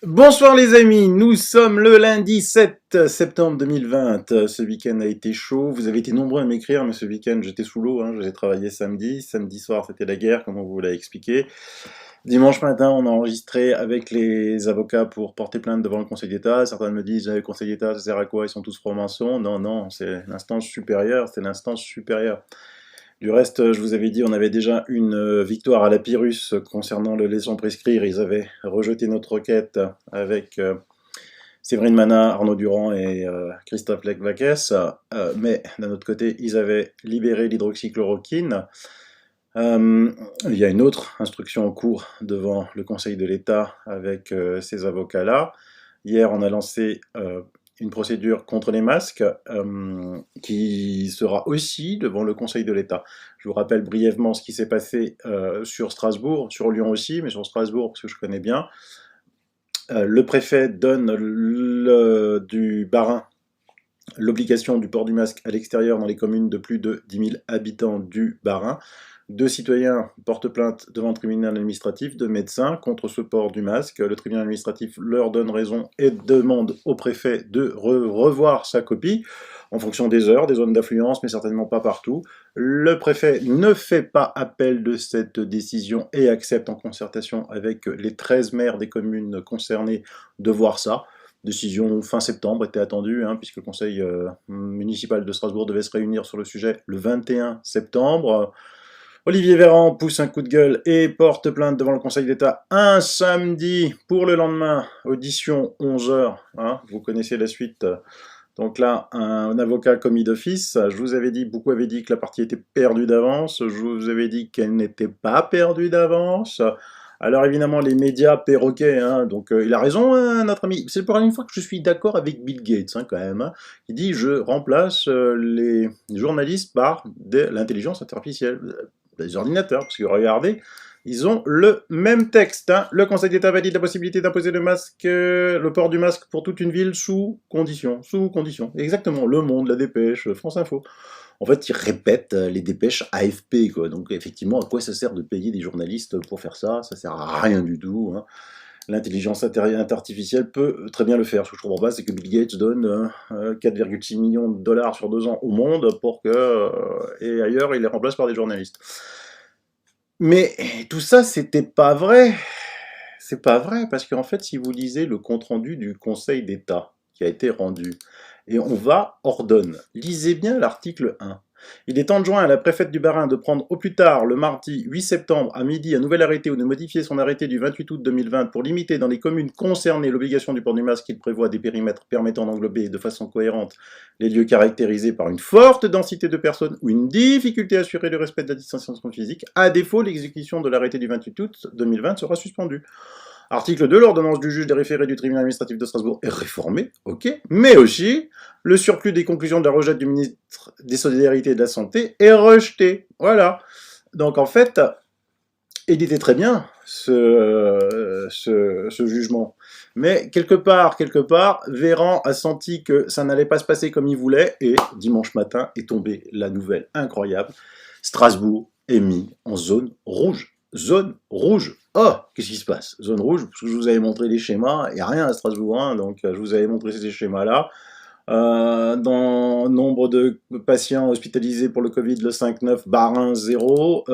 Bonsoir les amis, nous sommes le lundi 7 septembre 2020. Ce week-end a été chaud, vous avez été nombreux à m'écrire, mais ce week-end j'étais sous l'eau, j'ai travaillé samedi. Samedi soir c'était la guerre, comme on vous l'a expliqué. Dimanche matin on a enregistré avec les avocats pour porter plainte devant le Conseil d'État. Certains me disent, le Conseil d'État ça sert à quoi, ils sont tous francs-maçons. Non, non, c'est l'instance supérieure, c'est l'instance supérieure. Du reste, je vous avais dit, on avait déjà une victoire à la Pyrrhus concernant le laissant prescrire. Ils avaient rejeté notre requête avec Séverine Mana, Arnaud Durand et Christophe Lecvaques. Mais d'un autre côté, ils avaient libéré l'hydroxychloroquine. Il y a une autre instruction en cours devant le Conseil de l'État avec ces avocats-là. Hier, on a lancé une procédure contre les masques qui sera aussi devant le Conseil de l'État. Je vous rappelle brièvement ce qui s'est passé sur Strasbourg, sur Lyon aussi, mais sur Strasbourg parce que je connais bien. Le préfet donne du Bas-Rhin l'obligation du port du masque à l'extérieur dans les communes de plus de 10 000 habitants du Bas-Rhin. Deux citoyens portent plainte devant le tribunal administratif, deux médecins, contre ce port du masque. Le tribunal administratif leur donne raison et demande au préfet de revoir sa copie en fonction des heures, des zones d'affluence, mais certainement pas partout. Le préfet ne fait pas appel de cette décision et accepte en concertation avec les 13 maires des communes concernées de voir ça. Décision fin septembre était attendue, puisque le conseil municipal de Strasbourg devait se réunir sur le sujet le 21 septembre. Olivier Véran pousse un coup de gueule et porte plainte devant le Conseil d'État un samedi pour le lendemain, audition 11h. Vous connaissez la suite. Donc là, un avocat commis d'office. Je vous avais dit, beaucoup avaient dit que la partie était perdue d'avance. Je vous avais dit qu'elle n'était pas perdue d'avance. Alors évidemment, les médias perroquets, donc il a raison, notre ami. C'est pour une fois que je suis d'accord avec Bill Gates, quand même. Il dit, je remplace les journalistes par de l'intelligence artificielle, des ordinateurs, parce que regardez, ils ont le même texte. Le Conseil d'État valide la possibilité d'imposer le port du masque pour toute une ville sous condition. Sous condition. Exactement. Le Monde, la Dépêche, France Info. En fait, ils répètent les dépêches AFP, quoi. Donc, effectivement, à quoi ça sert de payer des journalistes pour faire ça? Ça sert à rien du tout. L'intelligence artificielle peut très bien le faire. Ce que je comprends pas, c'est que Bill Gates donne 4,6 millions de dollars sur 2 ans au monde pour que, et ailleurs, il les remplace par des journalistes. Mais tout ça, c'était pas vrai. C'est pas vrai, parce qu'en fait, si vous lisez le compte-rendu du Conseil d'État qui a été rendu, et on va ordonne. Lisez bien l'article 1. Il est enjoint à la préfète du Bas-Rhin de prendre au plus tard le mardi 8 septembre à midi un nouvel arrêté ou de modifier son arrêté du 28 août 2020 pour limiter dans les communes concernées l'obligation du port du masque qu'il prévoit des périmètres permettant d'englober de façon cohérente les lieux caractérisés par une forte densité de personnes ou une difficulté à assurer le respect de la distanciation physique. À défaut, l'exécution de l'arrêté du 28 août 2020 sera suspendue. Article 2, l'ordonnance du juge des référés du tribunal administratif de Strasbourg est réformée, ok, mais aussi le surplus des conclusions de la rejet du ministre des Solidarités et de la Santé est rejeté. Voilà. Donc en fait, il était très bien ce jugement. Mais quelque part, Véran a senti que ça n'allait pas se passer comme il voulait, et dimanche matin est tombée la nouvelle incroyable. Strasbourg est mis en zone rouge. Zone rouge. Oh, qu'est-ce qui se passe? Zone rouge, parce que je vous avais montré les schémas, il n'y a rien à Strasbourg, donc je vous avais montré ces schémas-là. Dans nombre de patients hospitalisés pour le Covid, le 5-9, Bas-Rhin 0.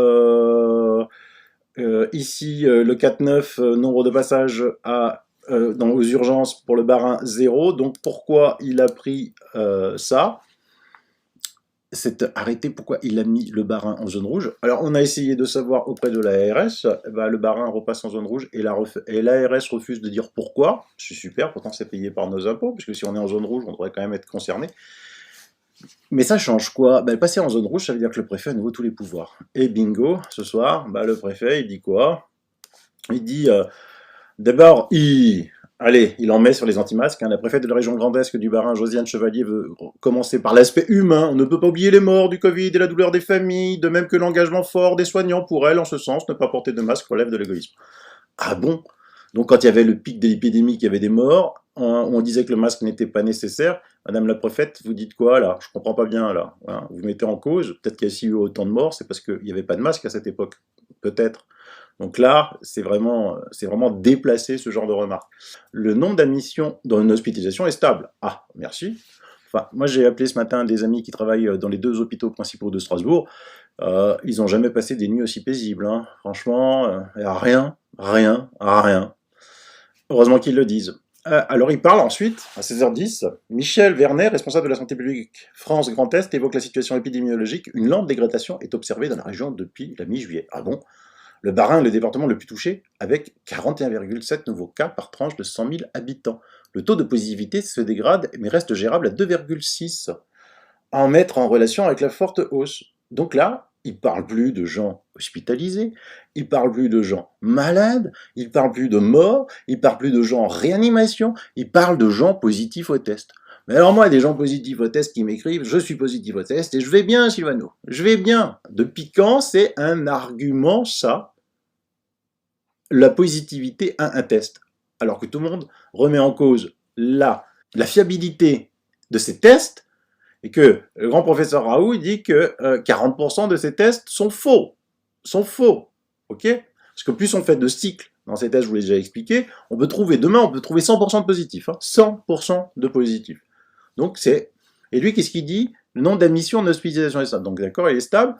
Ici, le 4-9, nombre de passages aux urgences pour le Bas-Rhin 0. Donc pourquoi il a pris ça? C'est arrêté, pourquoi il a mis le Bas-Rhin en zone rouge. Alors on a essayé de savoir auprès de l'ARS, le Bas-Rhin repasse en zone rouge et l'ARS refuse de dire pourquoi. C'est super, pourtant c'est payé par nos impôts, puisque si on est en zone rouge, on devrait quand même être concerné. Mais ça change quoi? Passer en zone rouge, ça veut dire que le préfet a à nouveau tous les pouvoirs. Et bingo, ce soir, le préfet, il dit quoi? Il dit, d'abord, allez, il en met sur les anti-masques. La préfète de la région Grand Est du Bas-Rhin, Josiane Chevalier, veut commencer par l'aspect humain. On ne peut pas oublier les morts du Covid et la douleur des familles, de même que l'engagement fort des soignants pour elle, en ce sens, ne pas porter de masque relève de l'égoïsme. Ah bon? Donc quand il y avait le pic de l'épidémie, qu'il y avait des morts, on disait que le masque n'était pas nécessaire. Madame la préfète, vous dites quoi là? Je comprends pas bien là. Vous mettez en cause, peut-être qu'il y a aussi eu autant de morts, c'est parce qu'il n'y avait pas de masque à cette époque. Peut-être. Donc là, c'est vraiment déplacé ce genre de remarque. Le nombre d'admissions dans une hospitalisation est stable. Ah, merci. Enfin, moi j'ai appelé ce matin des amis qui travaillent dans les 2 hôpitaux principaux de Strasbourg. Ils n'ont jamais passé des nuits aussi paisibles, hein. Franchement, il n'y a rien, rien, rien. Heureusement qu'ils le disent. Alors il parle ensuite, à 16h10, Michel Vernet, responsable de la santé publique France Grand Est, évoque la situation épidémiologique. Une lente dégradation est observée dans la région depuis la mi-juillet. Ah bon? Le Bas-Rhin est le département le plus touché, avec 41,7 nouveaux cas par tranche de 100 000 habitants. Le taux de positivité se dégrade, mais reste gérable à 2,6. À en mettre en relation avec la forte hausse. Donc là, il ne parle plus de gens hospitalisés, il ne parle plus de gens malades, il ne parle plus de morts, il ne parle plus de gens en réanimation, il parle de gens positifs au test. Mais alors moi, des gens positifs au test qui m'écrivent « Je suis positif au test et je vais bien, Sylvano, je vais bien ». Depuis quand c'est un argument, ça, la positivité à un test? Alors que tout le monde remet en cause la fiabilité de ces tests, et que le grand professeur Raoult dit que 40% de ces tests sont faux. Sont faux. Ok? Parce que plus on fait de cycles dans ces tests, je vous l'ai déjà expliqué, demain, on peut trouver 100% de positifs. Hein, 100% de positifs. Donc c'est. Et lui, qu'est-ce qu'il dit? Le nombre d'admissions en hospitalisation est stable. Donc d'accord, il est stable.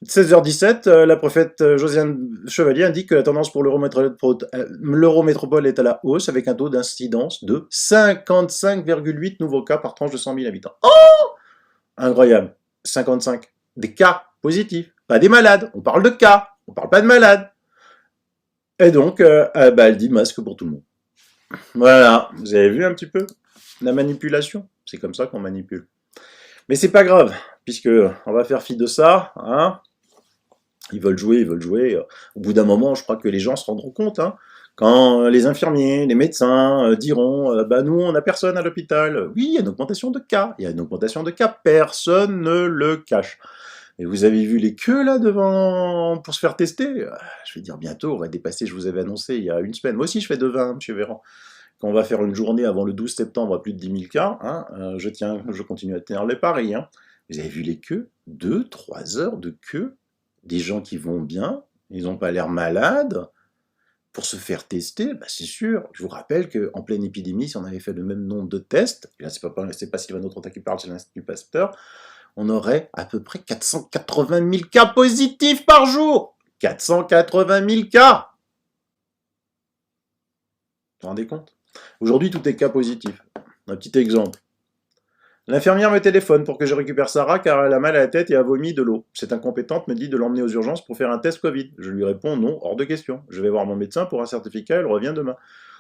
16h17, la préfète Josiane Chevalier indique que la tendance pour l'Eurométropole est à la hausse avec un taux d'incidence de 55,8 nouveaux cas par tranche de 100 000 habitants. Oh! Incroyable. 55. Des cas positifs, pas des malades. On parle de cas, on parle pas de malades. Et donc, elle dit masque pour tout le monde. Voilà, vous avez vu un petit peu la manipulation? C'est comme ça qu'on manipule. Mais c'est pas grave, puisque on va faire fi de ça, hein. Ils veulent jouer, ils veulent jouer. Au bout d'un moment, je crois que les gens se rendront compte, hein, quand les infirmiers, les médecins diront bah nous, on n'a personne à l'hôpital. Oui, il y a une augmentation de cas. Il y a une augmentation de cas. Personne ne le cache. Et vous avez vu les queues là devant pour se faire tester? Je vais dire bientôt, on va dépasser, je vous avais annoncé il y a une semaine. Moi aussi, je fais de 20, monsieur Véran. Quand on va faire une journée avant le 12 septembre à plus de 10 000 cas, hein, je continue à tenir les paris. Hein. Vous avez vu les queues? 2-3 heures de queue. Des gens qui vont bien, ils n'ont pas l'air malades, pour se faire tester, bah c'est sûr. Je vous rappelle qu'en pleine épidémie, si on avait fait le même nombre de tests, et là c'est pas Sylvano Trotta qui parle, c'est l'Institut Pasteur, on aurait à peu près 480 000 cas positifs par jour. 480 000 cas. Vous vous rendez compte? Aujourd'hui, tout est cas positif. Un petit exemple. L'infirmière me téléphone pour que je récupère Sarah car elle a mal à la tête et a vomi de l'eau. Cette incompétente me dit de l'emmener aux urgences pour faire un test Covid. Je lui réponds non, hors de question. Je vais voir mon médecin pour un certificat, elle revient demain.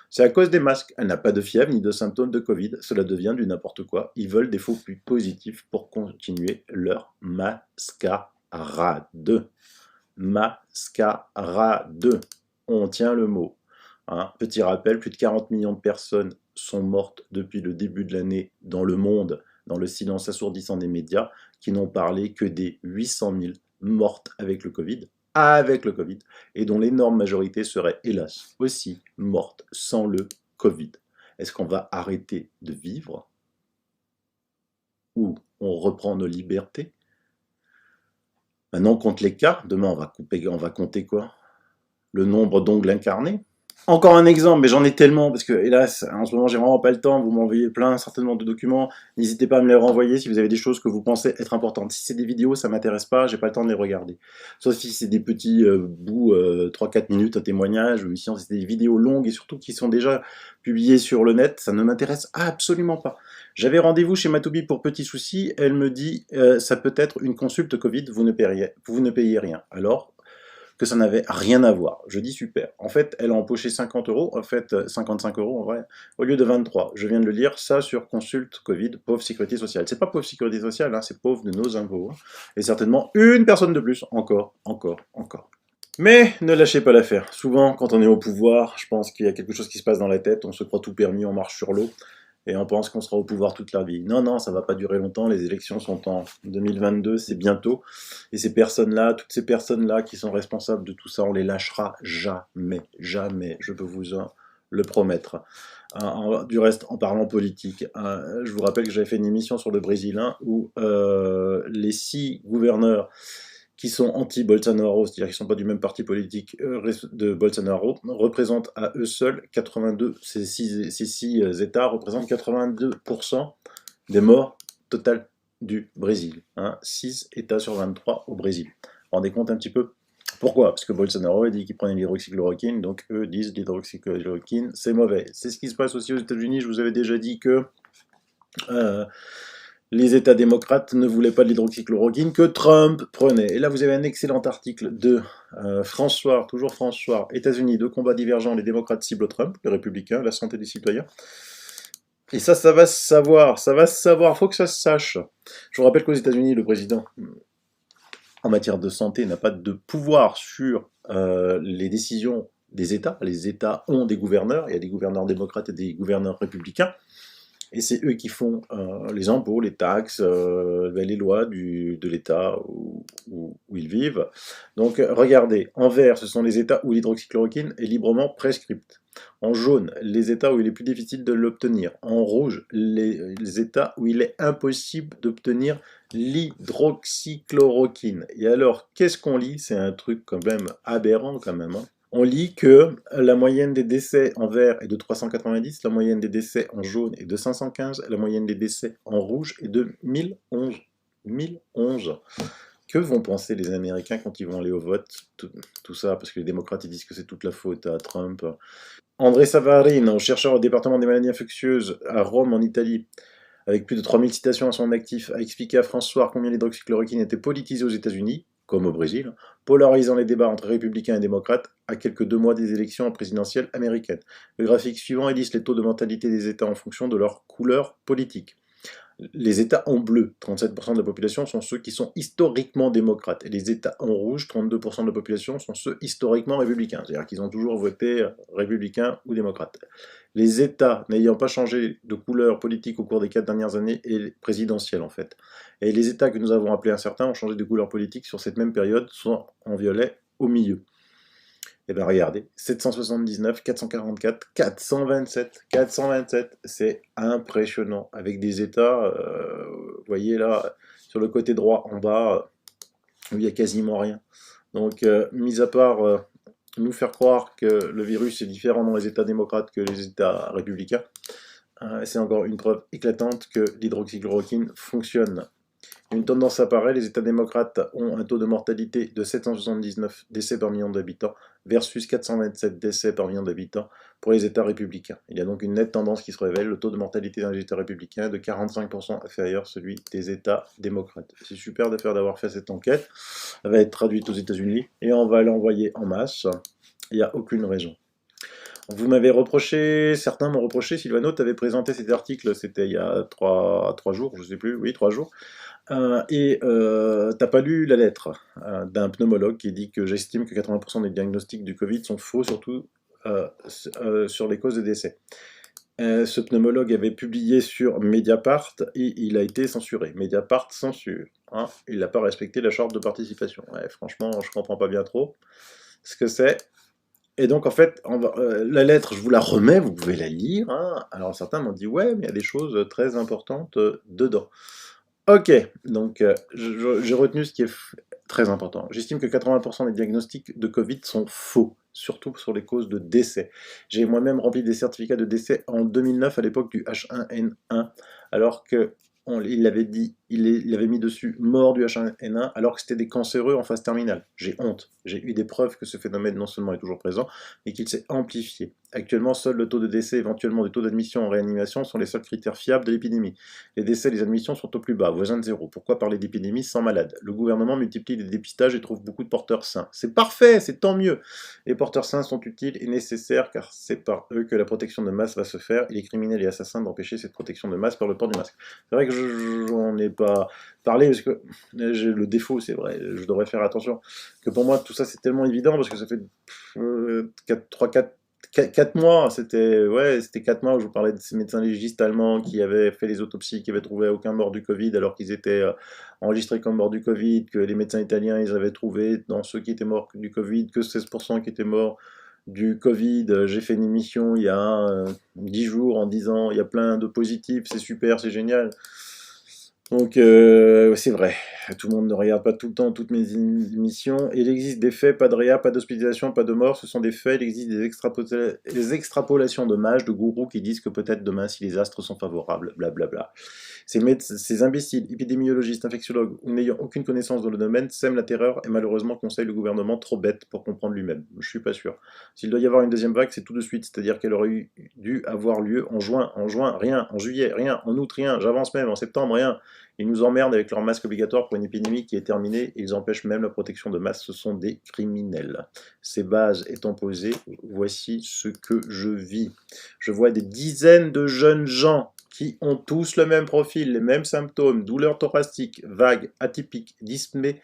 C'est à cause des masques. Elle n'a pas de fièvre ni de symptômes de Covid. Cela devient du n'importe quoi. Ils veulent des faux positifs pour continuer leur mascarade. Mascarade. On tient le mot. Hein, petit rappel, plus de 40 millions de personnes sont mortes depuis le début de l'année dans le monde, dans le silence assourdissant des médias, qui n'ont parlé que des 800 000 mortes avec le Covid, et dont l'énorme majorité serait, hélas, aussi morte sans le Covid. Est-ce qu'on va arrêter de vivre? Ou on reprend nos libertés? Maintenant, on compte les cas. Demain, on va compter quoi? Le nombre d'ongles incarnés? Encore un exemple, mais j'en ai tellement, parce que hélas, en ce moment j'ai vraiment pas le temps, vous m'envoyez plein certainement de documents, n'hésitez pas à me les renvoyer si vous avez des choses que vous pensez être importantes. Si c'est des vidéos, ça m'intéresse pas, j'ai pas le temps de les regarder. Sauf si c'est des petits bouts, 3-4 minutes, un témoignage, ou si c'est des vidéos longues et surtout qui sont déjà publiées sur le net, ça ne m'intéresse absolument pas. J'avais rendez-vous chez Matoubi pour petits soucis, elle me dit ça peut être une consulte Covid, vous ne payez rien. Alors, que ça n'avait rien à voir. Je dis super. En fait, elle a empoché 50 €, en fait 55 € en vrai, au lieu de 23. Je viens de le lire, ça sur consulte Covid, pauvre sécurité sociale. C'est pas pauvre sécurité sociale, hein, c'est pauvre de nos impôts. Hein. Et certainement une personne de plus, encore. Mais ne lâchez pas l'affaire. Souvent, quand on est au pouvoir, je pense qu'il y a quelque chose qui se passe dans la tête, on se croit tout permis, on marche sur l'eau. Et on pense qu'on sera au pouvoir toute la vie. Non, non, ça va pas durer longtemps, les élections sont en 2022, c'est bientôt. Et ces personnes-là, toutes ces personnes-là qui sont responsables de tout ça, on les lâchera jamais, jamais, je peux vous le promettre. Du reste, en parlant politique, je vous rappelle que j'avais fait une émission sur le Brésil, où les 6 gouverneurs qui sont anti-Bolsonaro, c'est-à-dire qui ne sont pas du même parti politique de Bolsonaro, représentent à eux seuls 82, ces six États représentent 82% des morts totales du Brésil. 6 États sur 23 au Brésil. Vous vous rendez compte un petit peu? Pourquoi? Parce que Bolsonaro a dit qu'il prenait l'hydroxychloroquine, donc eux disent l'hydroxychloroquine, c'est mauvais. C'est ce qui se passe aussi aux États-Unis. Je vous avais déjà dit que les États démocrates ne voulaient pas de l'hydroxychloroquine, que Trump prenait. Et là, vous avez un excellent article de François, toujours François, États-Unis, deux combats divergents, les démocrates ciblent Trump, les républicains, la santé des citoyens. Et ça va se savoir, faut que ça se sache. Je vous rappelle qu'aux États-Unis, le président, en matière de santé, n'a pas de pouvoir sur les décisions des États. Les États ont des gouverneurs, il y a des gouverneurs démocrates et des gouverneurs républicains. Et c'est eux qui font les impôts, les taxes, les lois de l'État où ils vivent. Donc regardez, en vert, ce sont les États où l'hydroxychloroquine est librement prescrite. En jaune, les États où il est plus difficile de l'obtenir. En rouge, les États où il est impossible d'obtenir l'hydroxychloroquine. Et alors, qu'est-ce qu'on lit? C'est un truc quand même aberrant quand même. On lit que la moyenne des décès en vert est de 390, la moyenne des décès en jaune est de 515, la moyenne des décès en rouge est de 1011. 1011. Que vont penser les Américains quand ils vont aller au vote? Tout ça, parce que les démocrates ils disent que c'est toute la faute à Trump. André Savarino, chercheur au département des maladies infectieuses à Rome en Italie, avec plus de 3000 citations à son actif, a expliqué à France Soir combien l'hydroxychloroquine était politisée aux États-Unis, comme au Brésil, polarisant les débats entre républicains et démocrates à quelques 2 mois des élections présidentielles américaines. Le graphique suivant illustre les taux de mortalité des États en fonction de leur couleur politique. Les États en bleu, 37% de la population, sont ceux qui sont historiquement démocrates. Et les États en rouge, 32% de la population, sont ceux historiquement républicains. C'est-à-dire qu'ils ont toujours voté républicain ou démocrate. Les États n'ayant pas changé de couleur politique au cours des 4 dernières années est présidentielle en fait. Et les États que nous avons appelés incertains ont changé de couleur politique sur cette même période, sont en violet au milieu. Et bien regardez, 779, 444, 427, 427, c'est impressionnant. Avec des États, vous voyez là, sur le côté droit en bas, où il n'y a quasiment rien. Donc, mis à part nous faire croire que le virus est différent dans les États démocrates que les États républicains, c'est encore une preuve éclatante que l'hydroxychloroquine fonctionne. Une tendance apparaît, les États démocrates ont un taux de mortalité de 779 décès par million d'habitants versus 427 décès par million d'habitants pour les États républicains. Il y a donc une nette tendance qui se révèle, le taux de mortalité dans les États républicains est de 45% inférieur à celui des États démocrates. C'est super d'avoir fait cette enquête, elle va être traduite aux États-Unis et on va l'envoyer en masse, il n'y a aucune raison. Vous m'avez reproché, certains m'ont reproché, Sylvano, tu avais présenté cet article, c'était il y a 3 jours, je sais plus, oui, 3 jours, et t'as pas lu la lettre d'un pneumologue qui dit que j'estime que 80% des diagnostics du Covid sont faux, surtout sur les causes de décès. Ce pneumologue avait publié sur Mediapart et il a été censuré. Mediapart censure. Il n'a pas respecté la charte de participation. Ouais, franchement, je comprends pas bien trop ce que c'est. Et donc, en fait, la lettre, je vous la remets, vous pouvez la lire. Alors, certains m'ont dit, ouais, mais il y a des choses très importantes dedans. Ok, donc j'ai retenu ce qui est très important. J'estime que 80% des diagnostics de Covid sont faux, surtout sur les causes de décès. J'ai moi-même rempli des certificats de décès en 2009 à l'époque du H1N1, alors que il avait mis dessus mort du H1N1 alors que c'était des cancéreux en phase terminale. J'ai honte. J'ai eu des preuves que ce phénomène non seulement est toujours présent, mais qu'il s'est amplifié. Actuellement, seul le taux de décès, éventuellement le taux d'admission en réanimation, sont les seuls critères fiables de l'épidémie. Les décès et les admissions sont au plus bas, voisins de zéro. Pourquoi parler d'épidémie sans malade? Le gouvernement multiplie les dépistages et trouve beaucoup de porteurs sains. C'est parfait, c'est tant mieux. Les porteurs sains sont utiles et nécessaires car c'est par eux que la protection de masse va se faire. Il est criminel et assassin d'empêcher cette protection de masse par le port du masque. C'est vrai que j'en ai pas parlé parce que j'ai le défaut, c'est vrai, je devrais faire attention. Que pour moi, tout ça c'est tellement évident parce que ça fait 4 mois, c'était 4 mois où je vous parlais de ces médecins légistes allemands qui avaient fait les autopsies, qui avaient trouvé aucun mort du Covid alors qu'ils étaient enregistrés comme morts du Covid, que les médecins italiens ils avaient trouvé dans ceux qui étaient morts du Covid que 16% qui étaient morts du Covid. J'ai fait une émission il y a 10 jours en disant il y a plein de positifs, c'est super, c'est génial. Donc, c'est vrai, tout le monde ne regarde pas tout le temps toutes mes émissions. Il existe des faits, pas de réa, pas d'hospitalisation, pas de mort, ce sont des faits. Il existe des extrapolations de mages, de gourous qui disent que peut-être demain, si les astres sont favorables, blablabla. Ces imbéciles, épidémiologistes, infectiologues ou n'ayant aucune connaissance dans le domaine sèment la terreur et malheureusement conseillent le gouvernement trop bête pour comprendre lui-même. Je suis pas sûr. S'il doit y avoir une deuxième vague, c'est tout de suite, c'est-à-dire qu'elle aurait dû avoir lieu en juin, rien, en juillet, rien, en août, rien, j'avance même, en septembre, rien. Ils nous emmerdent avec leur masque obligatoire pour une épidémie qui est terminée et ils empêchent même la protection de masse. Ce sont des criminels. Ces bases étant posées, voici ce que je vis. Je vois des dizaines de jeunes gens qui ont tous le même profil, les mêmes symptômes, douleurs thoraciques, vagues, atypiques, dyspnée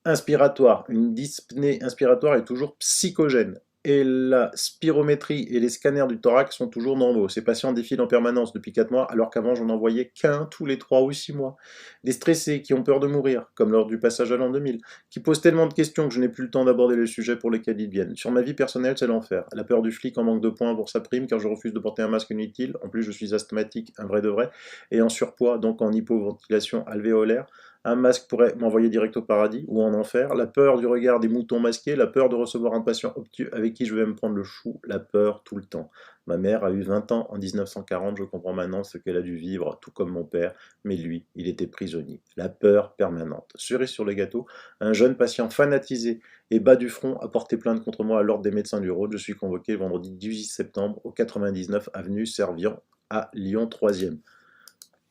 inspiratoire. Une dyspnée inspiratoire est toujours psychogène. Et la spirométrie et les scanners du thorax sont toujours normaux. Ces patients défilent en permanence depuis 4 mois, alors qu'avant j'en envoyais qu'un tous les 3 ou 6 mois. Des stressés qui ont peur de mourir, comme lors du passage à l'an 2000, qui posent tellement de questions que je n'ai plus le temps d'aborder les sujets pour lesquels ils viennent. Sur ma vie personnelle, c'est l'enfer. La peur du flic en manque de points pour sa prime, car je refuse de porter un masque inutile. En plus, je suis asthmatique, un vrai de vrai, et en surpoids, donc en hypoventilation alvéolaire. Un masque pourrait m'envoyer direct au paradis ou en enfer. La peur du regard des moutons masqués, la peur de recevoir un patient obtus avec qui je vais me prendre le chou, la peur tout le temps. Ma mère a eu 20 ans en 1940, je comprends maintenant ce qu'elle a dû vivre, tout comme mon père, mais lui, il était prisonnier. La peur permanente. Cerise sur le gâteau, un jeune patient fanatisé et bas du front a porté plainte contre moi à l'ordre des médecins du Rhône. Je suis convoqué le vendredi 18 septembre au 99 avenue Servian à Lyon 3e.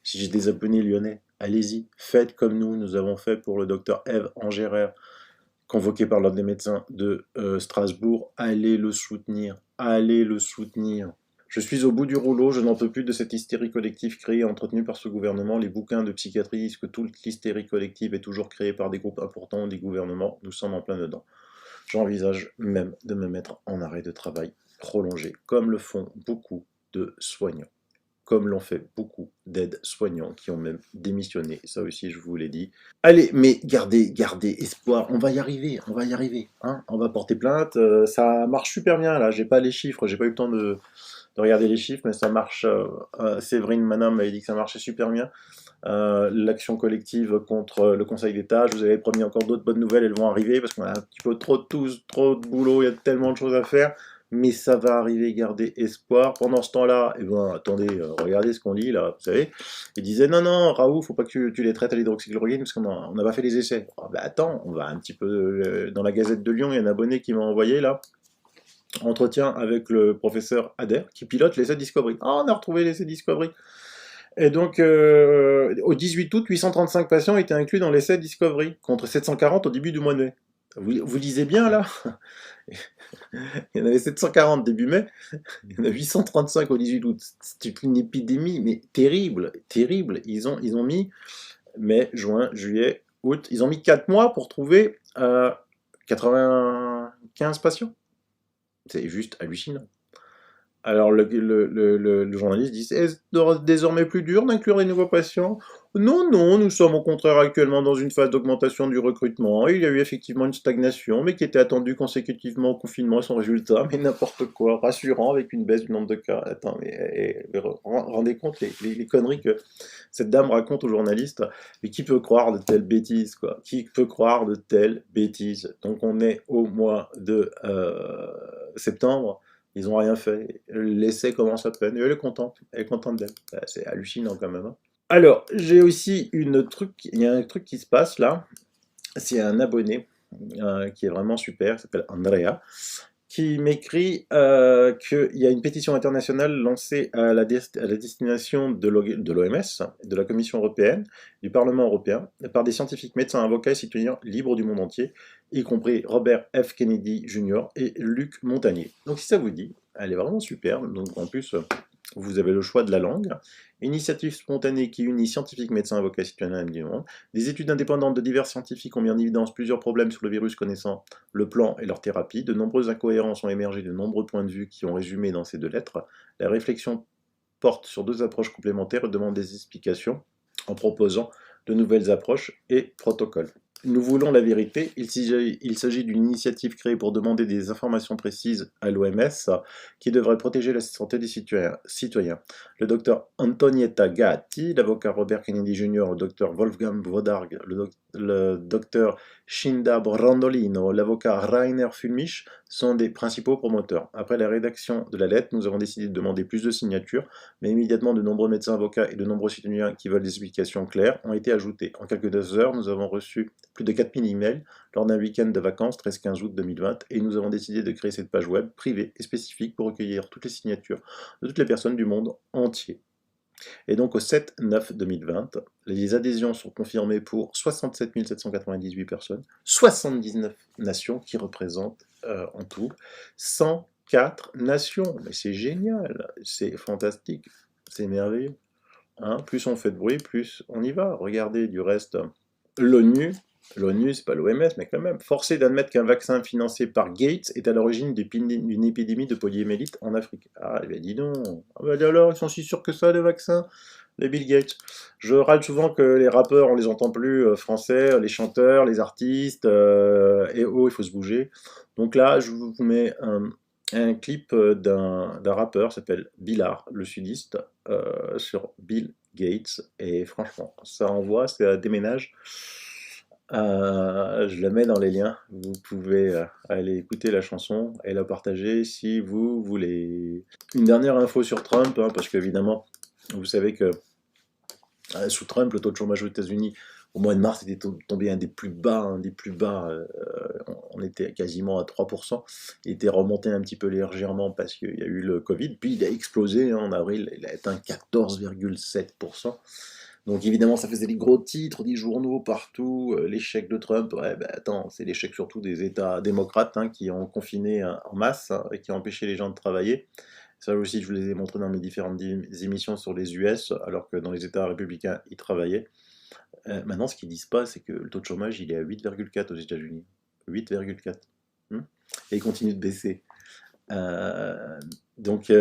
Si j'ai des abonnés lyonnais, allez-y, faites comme nous avons fait pour le docteur Ève Angérer, convoqué par l'ordre des médecins de Strasbourg. Allez le soutenir, allez le soutenir. Je suis au bout du rouleau, je n'en peux plus de cette hystérie collective créée et entretenue par ce gouvernement. Les bouquins de psychiatrie disent que toute l'hystérie collective est toujours créée par des groupes importants des gouvernements. Nous sommes en plein dedans. J'envisage même de me mettre en arrêt de travail prolongé, comme le font beaucoup de soignants. Comme l'ont fait beaucoup d'aides-soignants qui ont même démissionné. Ça aussi, je vous l'ai dit. Allez, mais gardez espoir. On va y arriver, on va y arriver. Hein, on va porter plainte. Ça marche super bien, là. J'ai pas les chiffres, j'ai pas eu le temps de regarder les chiffres, mais ça marche. Séverine Manon m'avait dit que ça marchait super bien. L'action collective contre le Conseil d'État. Je vous avais promis encore d'autres bonnes nouvelles, elles vont arriver, parce qu'on a un petit peu trop de boulot, il y a tellement de choses à faire. Mais ça va arriver, gardez espoir. Pendant ce temps-là, eh ben, attendez, regardez ce qu'on lit là, vous savez. Il disait non, Raoult, faut pas que tu les traites à l'hydroxychloroquine parce qu'on n'a pas fait les essais. Ah, bah attends, on va un petit peu dans la Gazette de Lyon, il y a un abonné qui m'a envoyé là. Entretien avec le professeur Adair qui pilote l'essai Discovery. Ah, on a retrouvé l'essai Discovery. Et donc, au 18 août, 835 patients étaient inclus dans l'essai Discovery, contre 740 au début du mois de mai. Vous lisez bien là? Il y en avait 740 début mai, il y en a 835 au 18 août. C'est une épidémie, mais terrible, terrible. Ils ont mis mai, juin, juillet, août, ils ont mis 4 mois pour trouver 95 patients. C'est juste hallucinant. Alors le journaliste dit, est-ce désormais plus dur d'inclure les nouveaux patients? Non, nous sommes au contraire actuellement dans une phase d'augmentation du recrutement. Il y a eu effectivement une stagnation, mais qui était attendue consécutivement au confinement et son résultat, mais n'importe quoi, rassurant avec une baisse du nombre de cas. Attends, mais rendez compte les conneries que cette dame raconte aux journalistes. Mais qui peut croire de telles bêtises, quoi? Qui peut croire de telles bêtises? Donc on est au mois de septembre. Ils n'ont rien fait. L'essai commence à peine. Et elle est contente. Elle est contente d'elle. C'est hallucinant quand même. Hein. Alors, j'ai aussi il y a un truc qui se passe là. C'est un abonné qui est vraiment super, qui s'appelle Andrea, qui m'écrit qu'il y a une pétition internationale lancée à la destination de l'OMS, de la Commission européenne, du Parlement européen, par des scientifiques, médecins, avocats et citoyens libres du monde entier, y compris Robert F. Kennedy Jr. et Luc Montagnier. Donc si ça vous dit, elle est vraiment super. Donc en plus, vous avez le choix de la langue. Initiative spontanée qui unit scientifiques, médecins, avocats et citoyens du monde. Des études indépendantes de divers scientifiques ont mis en évidence plusieurs problèmes sur le virus connaissant le plan et leur thérapie. De nombreuses incohérences ont émergé de nombreux points de vue qui ont résumé dans ces 2 lettres. La réflexion porte sur 2 approches complémentaires et demande des explications en proposant de nouvelles approches et protocoles. Nous voulons la vérité. Il s'agit d'une initiative créée pour demander des informations précises à l'OMS qui devrait protéger la santé des citoyens. Le docteur Antonietta Gatti, l'avocat Robert Kennedy Jr., le docteur Wolfgang Wodarg, le docteur Scinda Brandolino, l'avocat Rainer Fulmich sont des principaux promoteurs. Après la rédaction de la lettre, nous avons décidé de demander plus de signatures, mais immédiatement de nombreux médecins, avocats et de nombreux citoyens qui veulent des explications claires ont été ajoutés. En quelques heures, nous avons reçu plus de 4000 emails lors d'un week-end de vacances 13-15 août 2020 et nous avons décidé de créer cette page web privée et spécifique pour recueillir toutes les signatures de toutes les personnes du monde entier. Et donc au 7-9-2020, les adhésions sont confirmées pour 67 798 personnes, 79 nations qui représentent en tout 104 nations. Mais c'est génial, c'est fantastique, c'est merveilleux. Hein, plus on fait de bruit, plus on y va. Regardez du reste, l'ONU, c'est pas l'OMS, mais quand même, forcé d'admettre qu'un vaccin financé par Gates est à l'origine d'une épidémie de poliomyélite en Afrique. Ah, ben dis donc, ah, ben alors, ils sont si sûrs que ça, les vaccins, les Bill Gates. Je râle souvent que les rappeurs, on les entend plus français, les chanteurs, les artistes, et oh, il faut se bouger. Donc là, je vous mets un clip d'un rappeur, s'appelle Billard, le sudiste, sur Bill Gates, et franchement, ça envoie, ça déménage. Je la mets dans les liens, vous pouvez aller écouter la chanson et la partager si vous voulez. Une dernière info sur Trump, hein, parce qu'évidemment, vous savez que sous Trump, le taux de chômage aux États-Unis au mois de mars était tombé un des plus bas, on était quasiment à 3%, il était remonté un petit peu légèrement parce qu'il y a eu le Covid, puis il a explosé en avril, il a atteint 14,7%. Donc évidemment, ça faisait des gros titres, des journaux partout, l'échec de Trump, ouais, ben attends, c'est l'échec surtout des États démocrates hein, qui ont confiné en masse hein, et qui ont empêché les gens de travailler. Ça aussi, je vous les ai montré dans mes différentes émissions sur les US, alors que dans les États républicains, ils travaillaient. Maintenant, ce qu'ils disent pas, c'est que le taux de chômage, il est à 8,4 aux États-Unis. 8,4. Et il continue de baisser. Donc,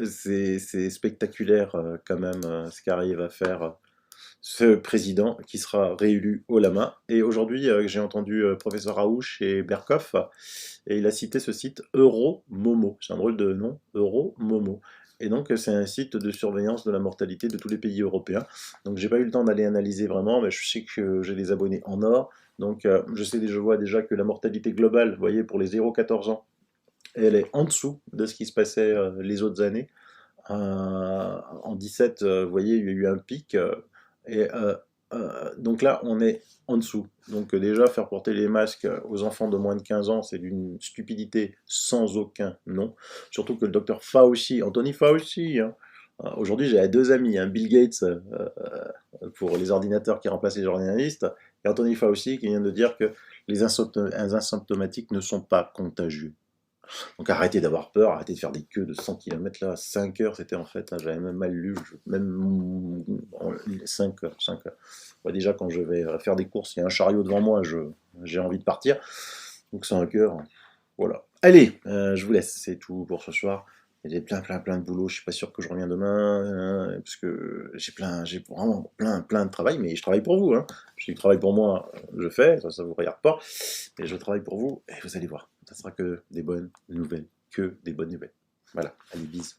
c'est spectaculaire quand même ce qu'arrive à faire ce président qui sera réélu haut la main. Et aujourd'hui, j'ai entendu professeur Raouch et Berkoff, et il a cité ce site Euromomo. C'est un drôle de nom, Euromomo. Et donc, c'est un site de surveillance de la mortalité de tous les pays européens. Donc, j'ai pas eu le temps d'aller analyser vraiment, mais je sais que j'ai des abonnés en or. Donc, je vois déjà que la mortalité globale, vous voyez, pour les 0-14 ans, elle est en dessous de ce qui se passait les autres années. En 17, vous voyez, il y a eu un pic. Et donc là, on est en dessous. Donc déjà, faire porter les masques aux enfants de moins de 15 ans, c'est d'une stupidité sans aucun nom. Surtout que le docteur Fauci, Anthony Fauci, hein, aujourd'hui j'ai deux amis, hein, Bill Gates pour les ordinateurs qui remplacent les journalistes, et Anthony Fauci qui vient de dire que les asymptomatiques ne sont pas contagieux. Donc arrêtez d'avoir peur, arrêtez de faire des queues de 100 km là, 5 heures c'était en fait, hein, j'avais même mal lu, même 5 heures, 5 heures. Ouais, déjà quand je vais faire des courses, il y a un chariot devant moi, j'ai envie de partir, donc 5 heures, voilà. Allez, je vous laisse, c'est tout pour ce soir. Il y a plein de boulot, je suis pas sûr que je reviens demain, parce que j'ai vraiment plein de travail, mais je travaille pour vous, hein. Je travaille pour moi, je fais, ça vous regarde pas, mais je travaille pour vous, et vous allez voir, ça sera que des bonnes nouvelles, que des bonnes nouvelles. Voilà, allez, bisous.